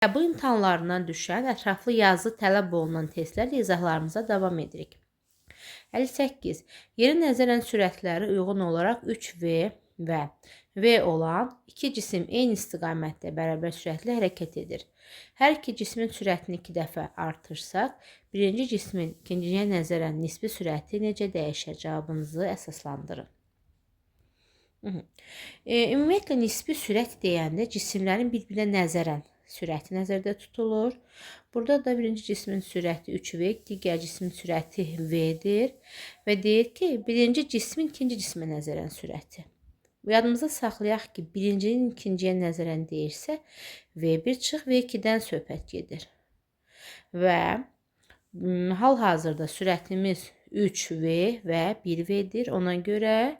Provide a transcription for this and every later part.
Bu imtahanlarından düşən ətraflı yazı tələb olunan testlərlə izahlarımıza davam edirik. 58. Yeri nəzərən sürətləri uyğun olaraq 3v və v olan iki cisim eyni istiqamətdə bərabər sürətlə hərəkət edir. Hər iki cismin sürətini 2 dəfə artırsaq, birinci cismin ikinciyə nəzərən nisbi sürəti necə dəyişər? Cavabınızı əsaslandırın. Ümumiyyətlə, nisbi sürət deyəndə cisimlərin bir-birinə nəzərən sürəti nəzərdə tutulur. Burada da birinci cismin sürəti 3v, digər cismin sürəti v-dir və deyir ki, birinci cismin ikinci cismə nəzərən sürəti. Yadımızda saxlayaq ki, birincinin ikinciyə nəzərən deyirsə, v1 çıx v2-dən söhbət gedir. Və hal-hazırda sürətimiz 3v və 1v-dir. Ona görə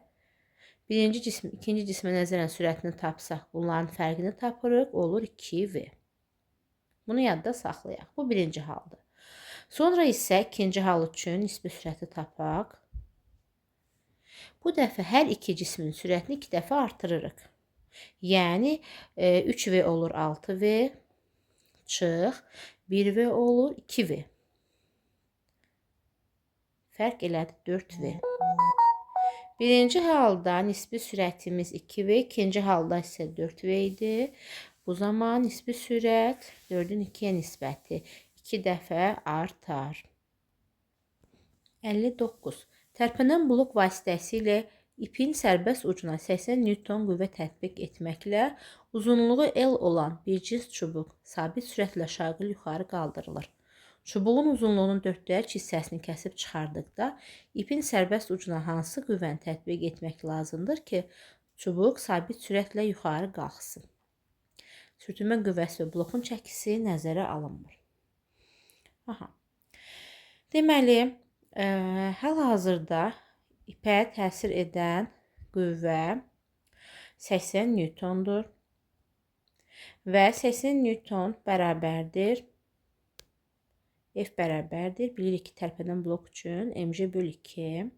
birinci cism, ikinci cismə nəzərən sürətini tapsaq, bunların fərqini tapırıq, olur 2v. Bunu yadda saxlayaq. Bu birinci haldır. Sonra isə ikinci hal üçün nisbi sürəti tapaq. Bu dəfə hər iki cismin sürətini 2 dəfə artırırıq. Yəni 3v olur 6v, çıx, 1v olur 2v. Fərq elədi 4v. Birinci halda nisbi sürətimiz 2v, ikinci halda isə 4v idi. Bu zaman nisbi sürət 4-ün 2-yə nisbəti 2 dəfə artar. 59. Tərpənən blok vasitəsilə ipin sərbəst ucuna 80 Newton qüvvə tətbiq etməklə uzunluğu L olan bir cins çubuq sabit sürətlə aşağı-yuxarı qaldırılır. Çubuğun uzunluğunun 4/3 hissəsini kəsib çıxardıqda ipin sərbəst ucuna hansı qüvvəni tətbiq etmək lazımdır ki, çubuq sabit sürətlə yuxarı qalxsın? Sürtünmə qüvvəsi və blokun çəkisi nəzərə alınmır. Deməli, hal-hazırda ipə təsir edən qüvvə 80 Newtondur və 80 Newton bərabərdir, F bərabərdir, bilirik ki, tərpənən blok üçün mg/2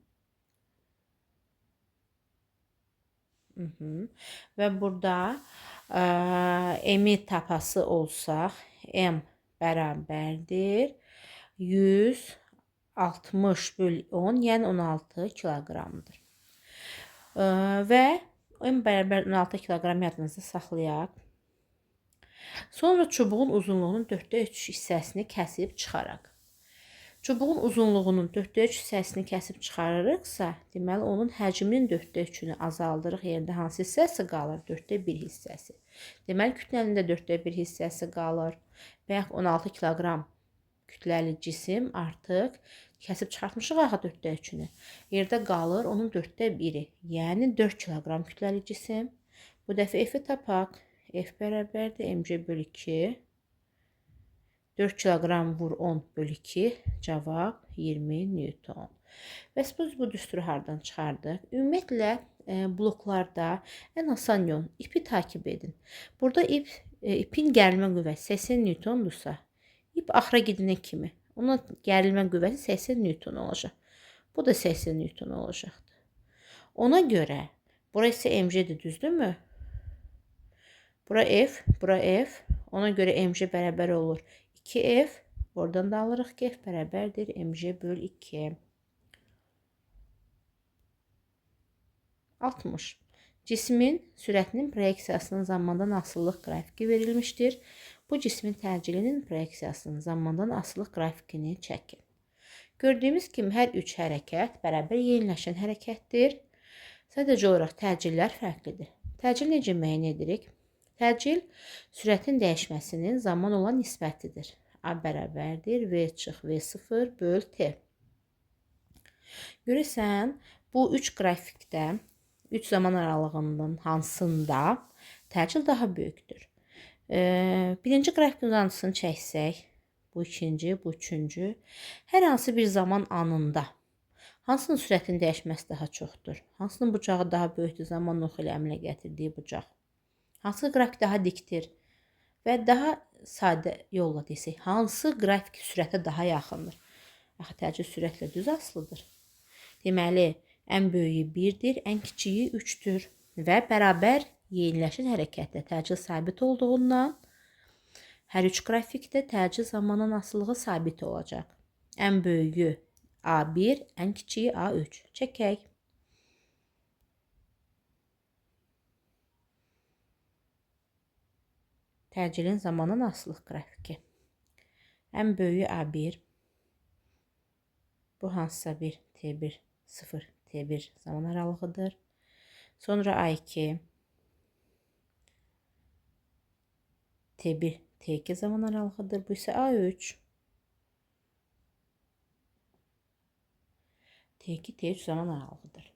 və burada m-i tapası olsaq, m bərabərdir 160/10, yəni 16 kiloqramdır. Və m bərabər 16 kiloqram yadınızda saxlayaq. Sonra çubuğun uzunluğunun 4/3 hissəsini kəsib çıxaraq. Çubuğun uzunluğunun 4/3 hissəsini kəsib çıxarırıqsa, deməli onun həcminin 4/3-ünü azaldırıq. Yerdə hansı hissəsi qalır? 4/1 hissəsi. Deməli kütlənin də 4/1 hissəsi qalır. Bayaq 16 kiloqram kütləli cisim artıq kəsib çıxartmışıq axı 4/3-ünü. Yerdə qalır onun 4/1-i, yəni 4 kiloqram kütləli cisim. Bu dəfə F-i tapaq. F bərabərdir mg/2. 4 kiloqram vur 10/2, cavab 20 Newton. Bəs biz bu düsturu hardan çıxardıq? Ümumiyyətlə, bloklarda ən asan yol ipi takib edin. Burada ipin gərilmə qüvvəsi 80 Newtondursa, ip axıra gedənə kimi ona gərilmə qüvvəsi 80 Newton olacaq. Bu da 80 Newton olacaqdır. Ona görə, bura isə mg-dir, düzdürmü? Bura F, bura F. Ona görə mg bərabər olur 2F. Oradan da alırıq ki, F bərabərdir mg/2. 60. Cismin sürətinin proyeksiyasının zamandan asılılıq qrafiki verilmişdir. Bu cismin təcilinin proyeksiyasının zamandan asılılıq qrafikini çəkin. Gördüyümüz kimi hər üç hərəkət bərabər yeniləşən hərəkətdir. Sadəcə olaraq təcillər fərqlidir. Təcil necə müəyyən edirik? Təcil sürətin dəyişməsinin zaman olan nisbətidir. A bərabərdir V çıx V0 böl T. Görürsən, bu üç qrafikdə 3 zaman aralığının hansında təcil daha böyükdür. Birinci qrafikin uzantısını çəksək, bu ikinci, bu üçüncü. Hər hansı bir zaman anında hansının sürətinin dəyişməsi daha çoxdur? Hansının bucağı daha böyükdür? Zaman oxu ilə əmələ gətirdiyi bucaq. Hansı qrafik daha dikdir? Və daha sadə yolla desək, hansı qrafik sürətə daha yaxındır? Axı təcil sürətlə düz asılıdır. Deməli, ən böyüyü 1-dir, ən kiçiyi 3-dür və bərabər yeniləşən hərəkətdə təcil sabit olduğundan Hər üç qrafikdə təcil zamanın asılılığı sabit olacaq. Ən böyüyü A1, ən kiçiyi A3. Çəkək. Təcilin zamanın asılılıq qrafiki. Ən böyüyü A1. Bu hansısa bir T1, 0, T1 zaman aralığıdır. Sonra A2, T1, T2 zaman aralığıdır. Bu isə A3, T2, T3 zaman aralığıdır.